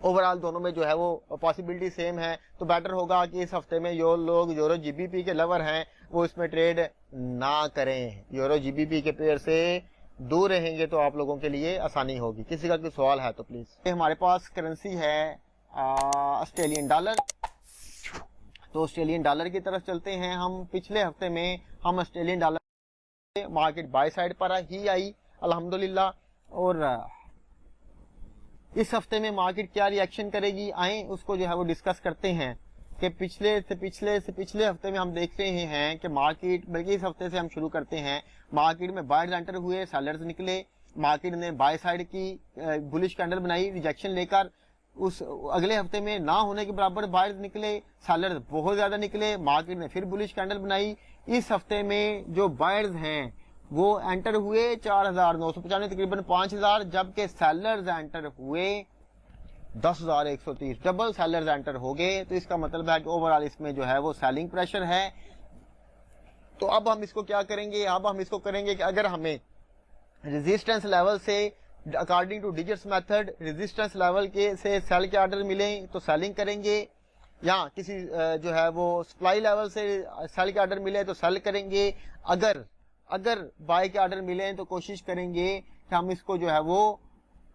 ओवरऑल दोनों में जो है वो पॉसिबिलिटी सेम है, तो बेटर होगा कि इस हफ्ते में जो लोग यूरो जीबीपी के लवर हैं वो इसमें ट्रेड ना करें, यूरो जीबीपी के पेयर से दूर रहेंगे तो आप लोगों के लिए आसानी होगी। किसी का कोई सवाल है तो प्लीज। हमारे पास करेंसी है ऑस्ट्रेलियन डॉलर, तो ऑस्ट्रेलियन डॉलर की तरफ चलते हैं हम। पिछले हफ्ते में हम Australian dollar market by side पर ही आई अल्हम्दुलिल्लाह, और इस हफ्ते में मार्केट क्या रिएक्शन करेगी आए उसको जो है वो डिस्कस करते हैं। कि पिछले हफ्ते में हम देख रहे हैं कि मार्केट, बल्कि इस हफ्ते से हम शुरू करते हैं, मार्केट में बायर्स एंटर हुए, सेलर्स निकले, मार्केट ने बाय साइड की बुलिश कैंडल बनाई रिजेक्शन लेकर, उस अगले हफ्ते में ना होने के बराबर बायर्स निकले, सेलर्स बहुत ज्यादा निकले, मार्केट ने फिर बुलिश कैंडल बनाई। इस हफ्ते में जो बायर्स हैं वो एंटर हुए 4,995 तकरीबन 5,000, जबकि सेलर्स एंटर हुए 10,130, डबल सेलर्स एंटर हो गए। तो इसका मतलब है कि ओवरऑल इसमें जो है वो सेलिंग प्रेशर है। तो अब हम इसको क्या करेंगे, अब हम इसको करेंगे कि अगर हमें रेजिस्टेंस लेवल से according to digits method resistance level के से सेल के ऑर्डर मिले तो सेलिंग करेंगे, या किसी जो है वो सप्लाई लेवल से सेल के ऑर्डर मिले तो सेल करेंगे। अगर बाय के ऑर्डर मिले तो कोशिश करेंगे कि हम इसको जो है वो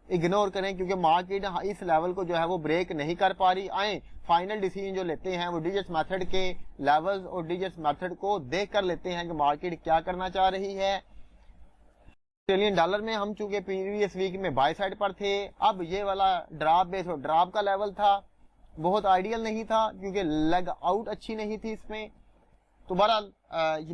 इग्नोर करें, क्योंकि मार्केट इस लेवल को जो है वो ब्रेक नहीं कर पा रही। आए फाइनल डिसीजन जो लेते हैं वो डिजिट्स मेथड के लेवल्स और डिजिट्स मेथड को देख कर लेते हैं कि मार्केट क्या करना चाह रही है। ऑस्ट्रेलियन डॉलर में हम चूंकि प्रीवियस वीक में बाय साइड पर थे, अब ये वाला ड्रॉप बेस और ड्रॉप का लेवल था, बहुत आइडियल नहीं था क्योंकि लेग आउट अच्छी नहीं थी इसमें। तो बहरहाल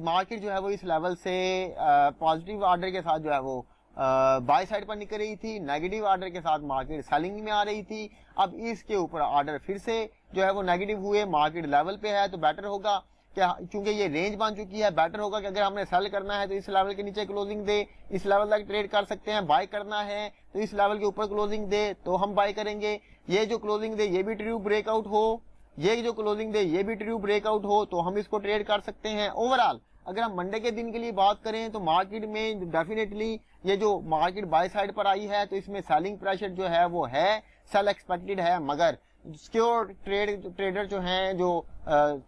मार्केट जो है वो इस लेवल से पॉजिटिव ऑर्डर के साथ जो है वो बाय साइड पर निकल रही थी, नेगेटिव ऑर्डर के साथ मार्केट सेलिंग में आ रही थी। अब इसके ऊपर ऑर्डर फिर से जो है वो नेगेटिव हुए, मार्केट लेवल पे है, तो बेटर होगा क्या, क्योंकि ये रेंज बन चुकी है, बेटर होगा कि अगर हमने सेल करना है तो इस लेवल के नीचे क्लोजिंग दे, इस लेवल तक ट्रेड कर सकते हैं। बाय करना है तो इस लेवल के ऊपर क्लोजिंग दे तो हम बाय करेंगे। ये जो क्लोजिंग दे ये भी ट्रू ब्रेकआउट हो, ये जो क्लोजिंग दे ये भी ट्रू ब्रेकआउट हो तो हम इसको ट्रेड कर सकते हैं। ओवरऑल अगर हम मंडे के दिन के लिए बात करें तो मार्केट में डेफिनेटली ये जो मार्केट बाय साइड पर आई है तो इसमें सेलिंग प्रेशर जो है वो है, सेल एक्सपेक्टेड है, मगर सिक्योर ट्रेडर जो हैं, जो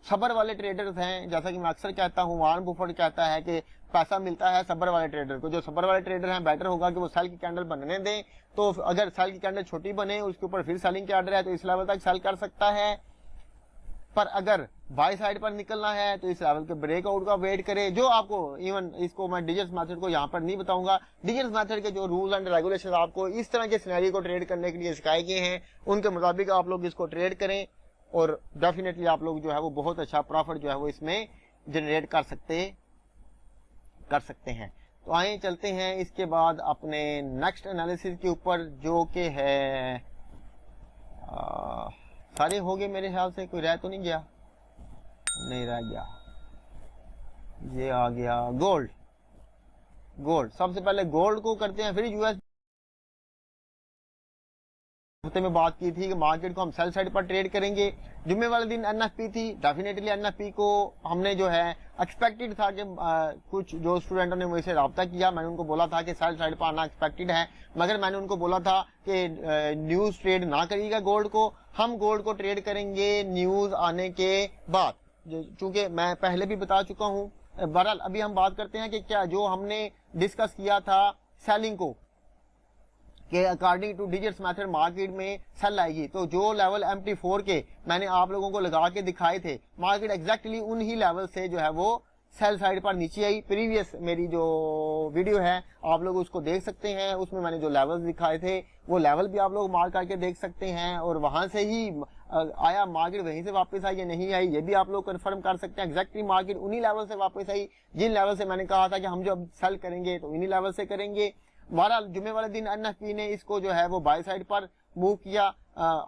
सबर वाले ट्रेडर्स हैं, जैसा कि मैं अक्सर कहता हूँ, वॉरेन बफेट कहता है कि पैसा मिलता है सबर वाले ट्रेडर को। जो सबर वाले ट्रेडर हैं बेटर होगा कि वो सेल की कैंडल बनने दें, तो अगर सेल की कैंडल छोटी बने उसके ऊपर फिर सेलिंग के ऑर्डर है तो इस लेवल तक सेल कर सकता है। पर अगर बाय साइड पर निकलना है तो इस लेवल के ब्रेकआउट का वेट करे। जो आपको इवन इसको मैं डिजिट्स मेथड को यहाँ पर नहीं बताऊंगा, डिजिट्स मेथड के जो रूल्स एंड रेगुलेशन आपको इस तरह के सिनेरियो को ट्रेड करने के लिए सिखाए गए हैं उनके मुताबिक आप लोग इसको ट्रेड करें और डेफिनेटली आप लोग जो है वो बहुत अच्छा प्रॉफिट जो है वो इसमें जनरेट कर सकते हैं। तो आइए चलते हैं इसके बाद अपने नेक्स्ट एनालिसिस के ऊपर, जो कि है सारे हो गए मेरे ख्याल से, कोई रह तो नहीं गया, नहीं रह गया। ये आ गया गोल्ड। सबसे पहले गोल्ड को करते हैं, फिर यूएस हफ्ते में बात की थी कि मार्केट को हम सेल साइड पर ट्रेड करेंगे। जुम्मे वाले दिन एनएफपी थी, डेफिनेटली एनएफपी को हमने जो है एक्सपेक्टेड था कि कुछ जो स्टूडेंटों ने मुझसे रब्ता किया, मैंने उनको बोला था कि सेल साइड पर आना एक्सपेक्टेड है, मगर मैंने उनको बोला था कि न्यूज ट्रेड ना करिएगा गोल्ड को, हम गोल्ड को ट्रेड करेंगे न्यूज आने के बाद, चूंकि मैं पहले भी बता चुका हूं। बहरहाल अभी हम बात करते हैं कि क्या जो हमने डिस्कस किया था सेलिंग को, कि according to digits method market में सेल आएगी, तो जो लेवल MT4 के मैंने आप लोगों को लगा के दिखाए थे, मार्केट एग्जैक्टली उन्हीं लेवल से जो है वो सेल साइड पर नीचे आई। प्रीवियस मेरी जो वीडियो है आप लोग उसको देख सकते हैं, उसमें मैंने जो लेवल्स दिखाए थे वो लेवल भी आप लोग मार्क करके देख सकते हैं, और वहां से ही आया मार्केट वहीं से वापस आई या नहीं आई ये भी आप लोग कंफर्म कर सकते हैं। एग्जैक्टली मार्केट उन्हीं लेवल से वापस आई जिन लेवल से मैंने कहा था कि हम जब सेल करेंगे तो इन्हीं लेवल से करेंगे। बहरहाल जुम्मे वाले दिन एनएफपी ने इसको जो है वो बाय साइड पर मूव किया,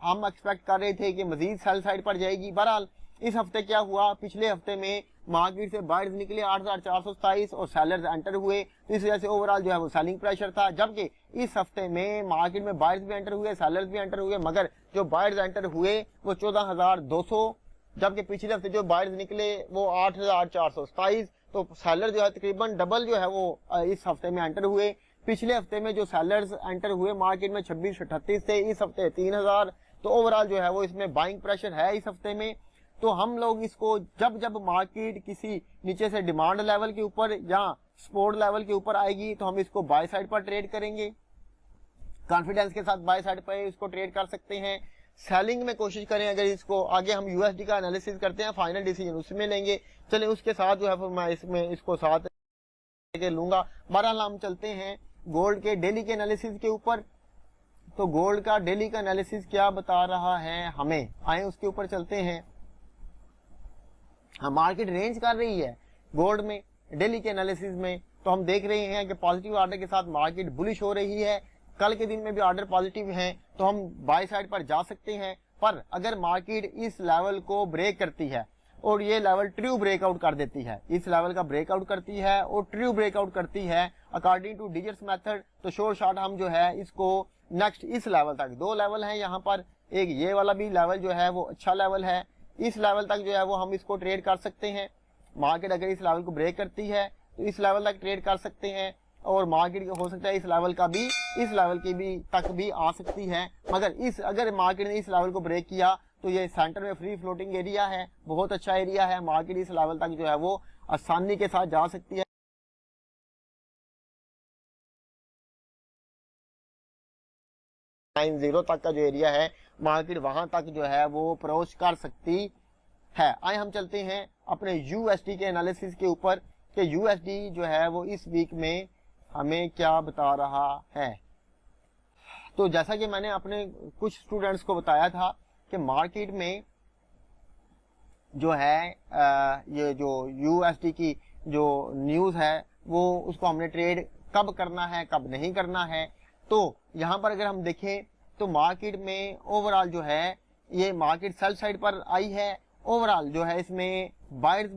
हम एक्सपेक्ट कर रहे थे कि मजीद सेल साइड पर जाएगी। बहरहाल इस हफ्ते क्या हुआ, पिछले हफ्ते में मार्केट से बायर्स निकले 8,427 और सेलर्स एंटर हुए, तो इस वजह से ओवरऑल जो है वो सेलिंग प्रेशर था। जबकि इस हफ्ते में मार्केट में बायर्स भी एंटर हुए, सेलर्स भी एंटर हुए, मगर जो बायर्स एंटर हुए वो 14,200, जबकि पिछले हफ्ते जो बायर्स निकले वो 8,427, तो सेलर जो है तकरीबन डबल जो है वो इस हफ्ते में एंटर हुए। पिछले हफ्ते में जो सेलर्स एंटर हुए मार्केट में 2638 थे, इस हफ्ते 3000, तो ओवरऑल जो है वो इसमें बाइंग प्रेशर है इस हफ्ते में। तो हम लोग इसको जब मार्केट किसी नीचे से डिमांड लेवल के ऊपर या सपोर्ट लेवल के ऊपर आएगी तो हम इसको बाय साइड पर ट्रेड करेंगे, कॉन्फिडेंस के साथ बाय साइड पर इसको ट्रेड कर सकते हैं। सेलिंग में कोशिश करें, अगर इसको आगे हम यूएसडी का एनालिसिस करते हैं, फाइनल डिसीजन उसमें लेंगे। चले उसके साथ जो है फिर मैं इसमें इसको साथ लूंगा। बहरहाल हम चलते हैं गोल्ड के डेली के एनालिसिस के ऊपर। तो गोल्ड का डेली का एनालिसिस क्या बता रहा है हमें, आए उसके ऊपर चलते हैं। हाँ, मार्केट रेंज कर रही है गोल्ड में डेली के एनालिसिस में, तो हम देख रहे हैं कि पॉजिटिव ऑर्डर के साथ मार्केट बुलिश हो रही है। कल के दिन में भी ऑर्डर पॉजिटिव हैं, तो हम बाय साइड पर जा सकते हैं। पर अगर मार्केट इस लेवल को ब्रेक करती है और ये लेवल ट्रू ब्रेकआउट कर देती है, इस लेवल का ब्रेकआउट करती है और ट्रू ब्रेकआउट करती है अकॉर्डिंग टू डिजिट्स मेथड, तो शॉर्ट शॉट हम जो है इसको नेक्स्ट इस लेवल तक, 2 लेवल है यहाँ पर, एक ये वाला भी लेवल जो है वो अच्छा लेवल है, इस लेवल तक जो है वो हम इसको ट्रेड कर सकते हैं। मार्केट अगर इस लेवल को ब्रेक करती है तो इस लेवल तक ट्रेड कर सकते हैं, और मार्केट हो सकता है इस लेवल का भी, इस लेवल की भी तक भी आ सकती है। मगर अगर मार्केट ने इस लेवल को ब्रेक किया तो ये सेंटर में फ्री फ्लोटिंग एरिया है, बहुत अच्छा एरिया है, मार्केट इस लेवल तक जो है वो आसानी के साथ जा सकती है। 90 तक का जो एरिया है मार्केट वहां तक जो है वो अप्रोच कर सकती है। आए हम चलते हैं अपने यूएसडी के एनालिसिस के ऊपर कि यूएसडी जो है वो इस वीक में हमें क्या बता रहा है। तो जैसा कि मैंने अपने कुछ स्टूडेंट्स को बताया था कि मार्केट में जो है ये जो यूएसडी की जो न्यूज है वो उसको हमने ट्रेड कब करना है कब नहीं करना है। तो यहाँ पर अगर हम देखें तो मार्केट में ओवरऑल जो है ये मार्केट सेल साइड पर आई है। ओवरऑल जो है इसमें बायर्स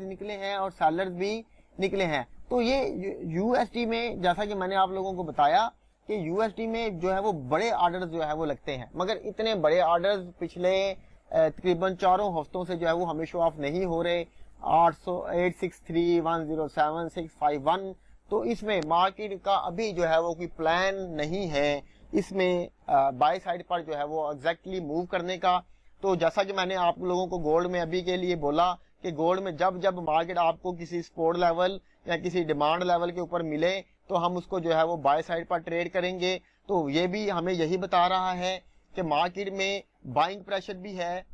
निकले हैं और सेलर्स भी निकले हैं। तो ये यूएसडी में जैसा कि मैंने आप लोगों को बताया कि यूएसडी में जो है वो बड़े ऑर्डर्स जो है वो लगते हैं, मगर इतने बड़े ऑर्डर्स पिछले तकरीबन 4 हफ्तों से जो है वो हमें शो ऑफ नहीं हो रहे। 863107651, तो इसमें मार्केट का अभी जो है वो कोई प्लान नहीं है इसमें बाय साइड पर जो है वो एग्जैक्टली मूव करने का। तो जैसा कि मैंने आप लोगों को गोल्ड में अभी के लिए बोला कि गोल्ड में जब जब मार्केट आपको किसी सपोर्ट लेवल या किसी डिमांड लेवल के ऊपर मिले तो हम उसको जो है वो बाय साइड पर ट्रेड करेंगे। तो ये भी हमें यही बता रहा है कि मार्केट में बाइंग प्रेशर भी है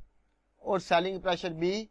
और सेलिंग प्रेशर भी।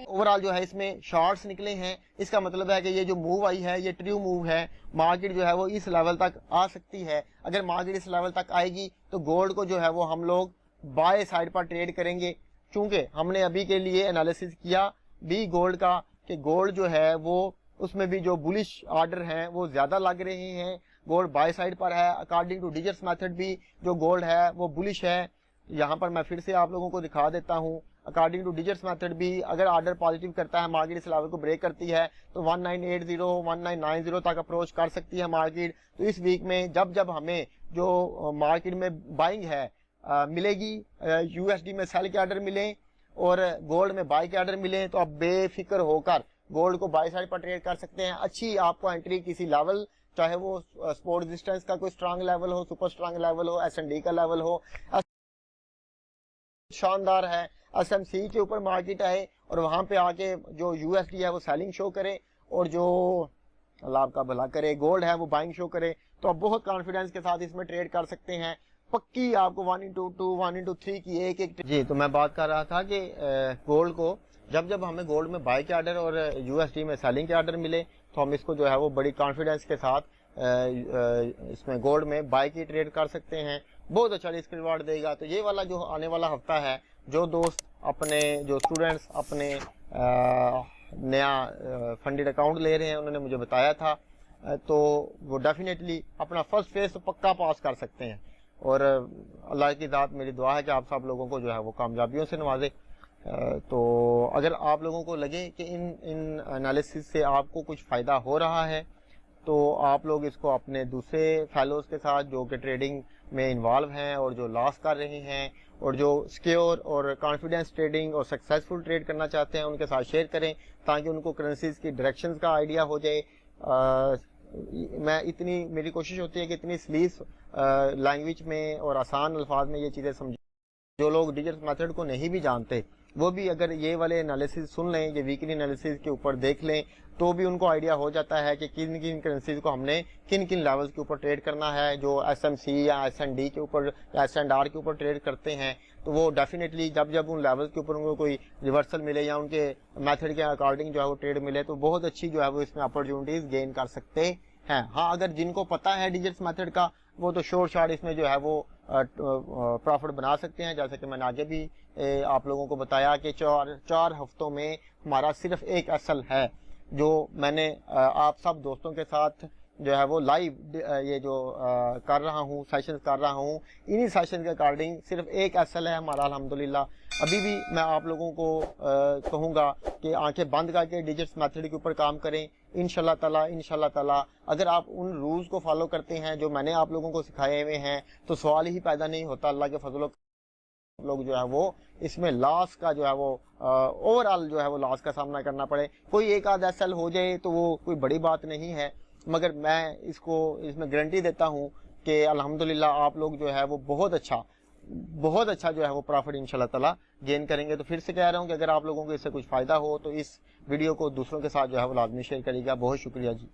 ओवरऑल जो है इसमें शॉर्ट्स निकले हैं, इसका मतलब है कि ये जो मूव आई है ये ट्रू मूव है। मार्केट जो है वो इस लेवल तक आ सकती है। अगर मार्केट इस लेवल तक आएगी तो गोल्ड को जो है वो हम लोग बाय साइड पर ट्रेड करेंगे, क्योंकि हमने अभी के लिए एनालिसिस किया भी गोल्ड का कि गोल्ड जो है वो उसमें भी जो बुलिश ऑर्डर हैं वो ज्यादा लग रहे हैं। गोल्ड बाय साइड पर है। अकॉर्डिंग टू डिजिट्स मेथड भी जो गोल्ड है वो बुलिश है। यहाँ पर मैं फिर से आप लोगों को दिखा देता हूँ। अकॉर्डिंग टू डिजिट्स मेथड भी अगर ऑर्डर पॉजिटिव करता है, मार्केट इस लेवल को ब्रेक करती है तो 1980 1990 तक अप्रोच कर सकती है मार्केट। तो इस वीक में जब जब हमें जो मार्केट में बाइंग है मिलेगी, यूएसडी में सेल के ऑर्डर मिले और गोल्ड में बाय के ऑर्डर मिले, तो आप बेफिक्र होकर गोल्ड को बाय साइड पर ट्रेड कर सकते हैं। अच्छी आपको एंट्री किसी लेवल, चाहे वो सपोर्ट रेजिस्टेंस का कोई स्ट्रांग लेवल हो, सुपर स्ट्रांग लेवल हो, एसएनडी का लेवल हो, शानदार है। एसएमसी के ऊपर मार्केट आए और वहां पे आके जो यूएसडी है वो सेलिंग शो करे और जो अल्लाह आपका भला करे गोल्ड है वो बाइंग शो करे, तो आप बहुत कॉन्फिडेंस के साथ इसमें ट्रेड कर सकते हैं। पक्की आपको 1/2 1/3 की एक जी। तो मैं बात कर रहा था कि गोल्ड को जब जब हमें गोल्ड में बाय के ऑर्डर और यूएसडी में सेलिंग के ऑर्डर मिले तो हम इसको जो है वो बड़ी कॉन्फिडेंस के साथ इसमें गोल्ड में बाय की ट्रेड कर सकते हैं। बहुत अच्छा रिस्क रिवार्ड देगा। तो ये वाला जो आने वाला हफ्ता है, जो दोस्त अपने जो स्टूडेंट्स अपने नया फंडेड अकाउंट ले रहे हैं उन्होंने मुझे बताया था, तो वो डेफिनेटली अपना फर्स्ट फेज तो पक्का पास कर सकते हैं। और अल्लाह की ज़ात मेरी दुआ है कि आप सब लोगों को जो है वो कामयाबियों से नवाजे। तो अगर आप लोगों को लगे कि इन एनालिसिस से आपको कुछ फ़ायदा हो रहा है तो आप लोग इसको अपने दूसरे फेलोज के साथ जो कि ट्रेडिंग में इन्वॉल्व हैं और जो लॉस कर रहे हैं और जो सिक्योर और कॉन्फिडेंस ट्रेडिंग और सक्सेसफुल ट्रेड करना चाहते हैं उनके साथ शेयर करें, ताकि उनको करेंसीज की डायरेक्शंस का आइडिया हो जाए। मेरी कोशिश होती है कि इतनी स्लीस लैंग्वेज में और आसान अल्फाज में ये चीज़ें समझें। जो लोग डिजिटल मेथड को नहीं भी जानते वो भी अगर ये वाले एनालिसिस सुन लें, ये वीकली एनालिसिस के ऊपर देख लें, तो भी उनको आइडिया हो जाता है कि किन किन करेंसीज को हमने किन किन लेवल्स के ऊपर ट्रेड करना है। जो एसएमसी या एसएनडी के ऊपर या एसएनआर के ऊपर ट्रेड करते हैं तो वो डेफिनेटली जब जब उन लेवल्स के ऊपर उनको कोई रिवर्सल मिले या उनके मेथड के अकॉर्डिंग जो है वो ट्रेड मिले तो बहुत अच्छी जो है वो इसमें अपॉर्चुनिटीज गेन कर सकते हैं। हाँ, अगर जिनको पता है डिजिट्स मेथड का वो तो शॉर्ट इसमें जो है वो प्रॉफिट बना सकते हैं। जैसे कि मैंने आगे भी आप लोगों को बताया कि चार हफ्तों में हमारा सिर्फ एक एसएल है, जो मैंने आप सब दोस्तों के साथ जो है वो लाइव ये जो कर रहा हूँ, सेशंस कर रहा हूँ, इन्हीं सेशन के अकॉर्डिंग सिर्फ एक एसएल है हमारा अल्हम्दुलिल्लाह। अभी भी मैं आप लोगों को कहूँगा कि आंखें बंद करके डिजिट्स मेथड के ऊपर काम करें। इंशाल्लाह ताला अगर आप उन रूल्स को फॉलो करते हैं जो मैंने आप लोगों को सिखाए हुए हैं, तो सवाल ही पैदा नहीं होता अल्लाह के फजलो लोग जो है वो इसमें लॉस का जो है वो ओवरऑल जो है वो लॉस का सामना करना पड़े। कोई एक आध एसएल हो जाए तो वो कोई बड़ी बात नहीं है, मगर मैं इसमें गारंटी देता हूँ कि अल्हम्दुलिल्लाह आप लोग जो है वो बहुत अच्छा जो है वो प्रॉफिट इंशाल्लाह ताला गेन करेंगे। तो फिर से कह रहा हूँ कि अगर आप लोगों को इससे कुछ फायदा हो तो इस वीडियो को दूसरों के साथ जो है वो लाजमी शेयर करिएगा। बहुत शुक्रिया जी।